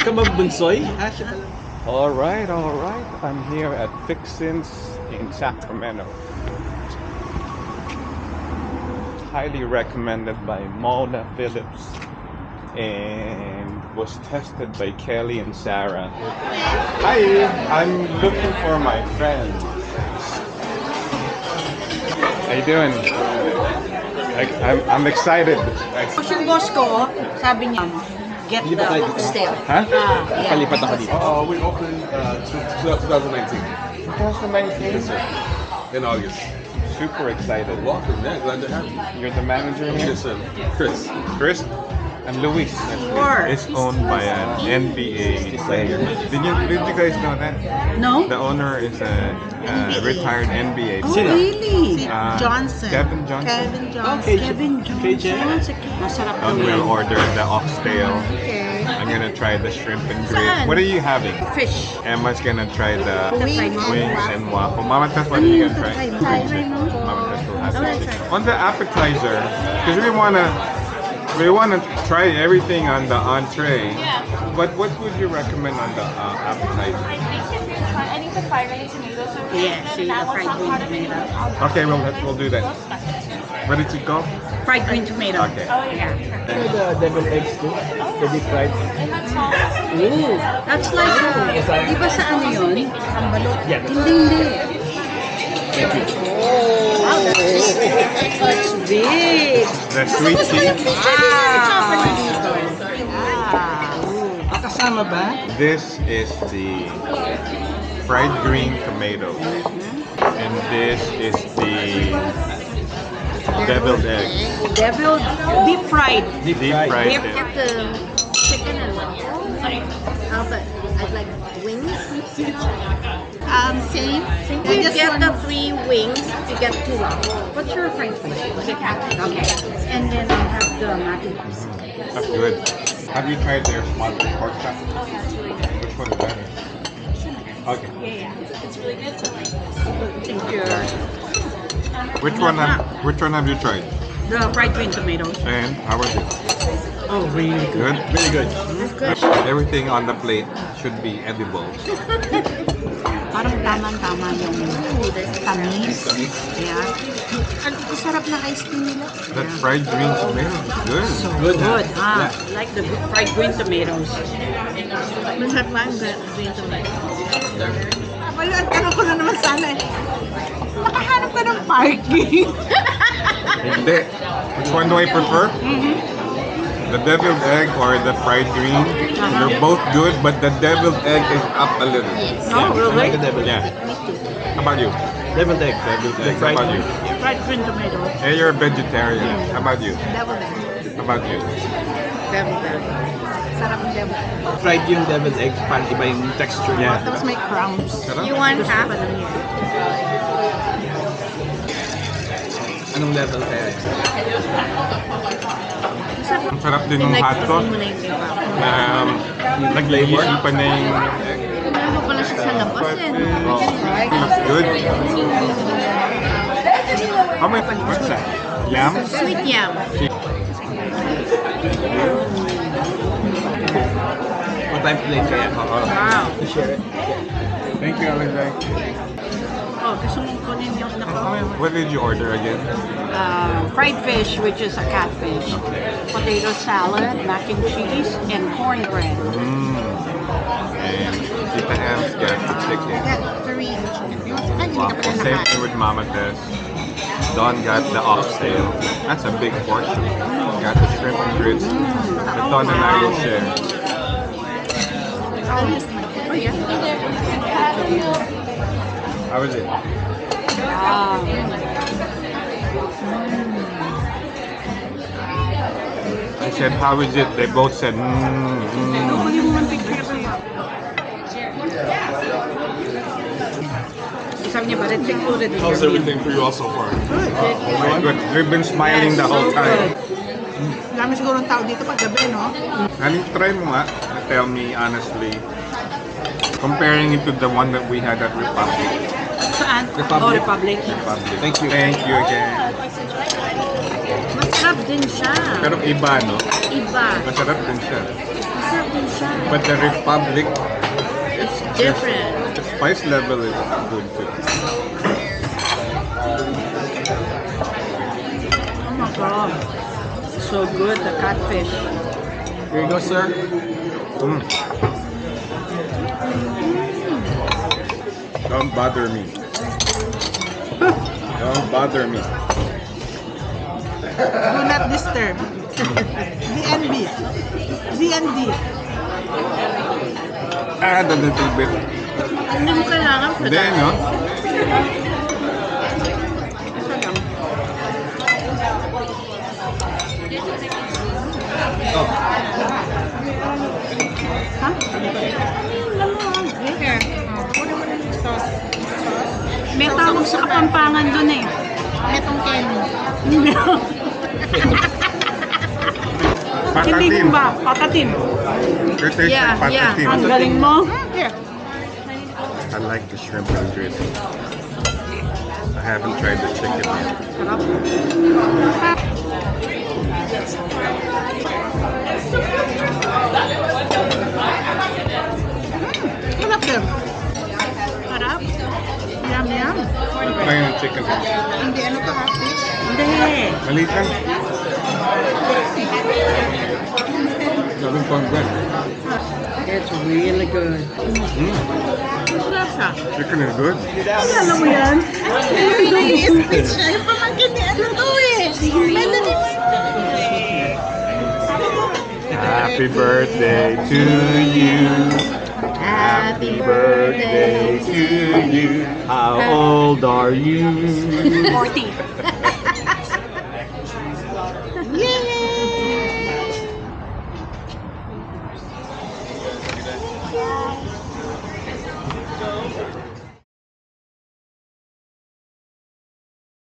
Kamabunsoy? All right. I'm here at Fixins in Sacramento. Highly recommended by Mona Phillips and was tested by Kelly and Sarah. Hi, I'm looking for my friend. How you doing? I'm excited. Yung boss ko, sabi niya, get the stale. Huh? Yeah. Kalipat ako dito. We opened 2019 2019? in August. Super excited. Welcome, man. Glad to have you. You're the manager here? Yes, sir. Chris. Chris? I'm Luis. Sure. It's owned by an NBA player. Did you guys know that? No? The owner is a retired NBA Oh, player. really? Johnson. Kevin Johnson. Kevin Johnson. Kevin Johnson. Masarap And to we'll order the oxtail. Okay. I'm gonna try the shrimp and Saan? grits. What are you having? Fish. Emma's gonna try the Wings. wings and waffle. Mama Tess, what are you gonna try? Thai. Mama Tess will have I wanna it. try. On the appetizer, because we wanna try everything on the entree. Yeah. But what would you recommend on the appetizer? I think the fried green tomatoes are really Yeah, good. see, That the fried one's green not part of it. tomato. Okay, we'll do that. Ready to go? Fried green tomato. Okay. Oh, yeah. The devil eggs too. The deep fried. And that's all. Ooh, that's like, di ba sa ano yun? Ang balot? Yeah. Hindi. Thank you. Wow, that's big. The sweet tea. Kasama ba? This is the fried green tomato. And this is the deviled egg. Deviled, deep fried. Deep fried. Deep egg. The chicken and waffle. But I'd like wings. Same. You get the 3 wings, you get 2 waffles. What's your fried fish? Okay. And then I have the mac and cheese. That's good. Have you tried their smothered pork chop? Which one is better? Okay. It's really good to like. Thank you. Which one have you tried? The fried green tomatoes. And how was it? Oh, really good. Good? Very good. Everything on the plate should be edible. Parang tama-tama yung tamis. Yeah. Ang sarap na ice cream nila. That fried green tomato is good. Good, huh? Good. I like the fried green tomatoes. Masarap ba ang green tomato? Wala, tanong ko na naman sana eh. Makahanap ka ng parking. Hindi. Which one do I prefer? The deviled egg or the fried green? They're both good, but the deviled egg is up a little. Oh, really? The devil. Yeah. How about you? Deviled egg. Deviled The egg. How fried about you? Fried green tomatoes. Hey, you're a vegetarian. How about you? Devil egg. How about you? Devil egg. Sarap ng devil egg. Fried yung deviled egg, parang iba yung texture. Yeah. Tapos may crumbs. Sarap. You want half? Anong level kaya? Ang sarap din ng hot sauce. Nag-iisipan na yung Ano pala siya sa labas eh. It's good. How much? What's that? Yam? Sweet yam. What time plate kaya? Wow. Share it. Thank you, Alexei. Oh, gusto mong kunin yung What did you order again? fried fish, which is a catfish. Potato salad, mac and cheese, and cornbread. And Tita Ham's got the chicken. Got 3 chicken. Ay, hindi ka Waffle. pala Same nakain. thing with Mama Tess. Don got the oxtail. That's a big portion. Got the shrimp and grits. But Don and I will share. Oh, yeah. How is it? I said, how is it? They both said, Sabi niya ba, it's included in How's your meal. everything for you all so far? Good. We've been smiling the whole time. Dami siguro ng tao dito pag gabi, no? Honey, try mo nga. Tell me honestly. Comparing it to the one that we had at Republic. Saan? Republic. Oh, Republic. Republic. Thank you. Thank you again. Masarap din siya. Pero iba, no? Iba. Masarap din siya. Masarap But the Republic, It's different. the spice level is good too. Oh my god. So good, the catfish. Here you go, sir. Mm. Don't bother me. Don't bother me. Do not disturb. DNB. DND. Add a little bit. Hindi mo kailangan pa Hindi, no? Isa lang. Ha? Here. Kunin mo na yung sauce. May tawag sa Kapampangan dun eh. Itong Kenny. Hindi Patatim. mo ba? Patatim. It tastes Yeah, like yeah. patatim. Ang galing mo. Here. I like the shrimp and grits. I haven't tried the chicken yet. Sarap. Sarap din. Sarap. Yum, yum. Try yung chicken. Hindi, ano to, fish? Hindi. Maliit lang. Gawin pang bread. It's really good. Sarap siya. Chicken is good. Alam mo yan? Nai-split siya. Yung pamangkin ni ano to eh. Melanie mo. Happy birthday to you. Happy birthday to you. How old are you? 40.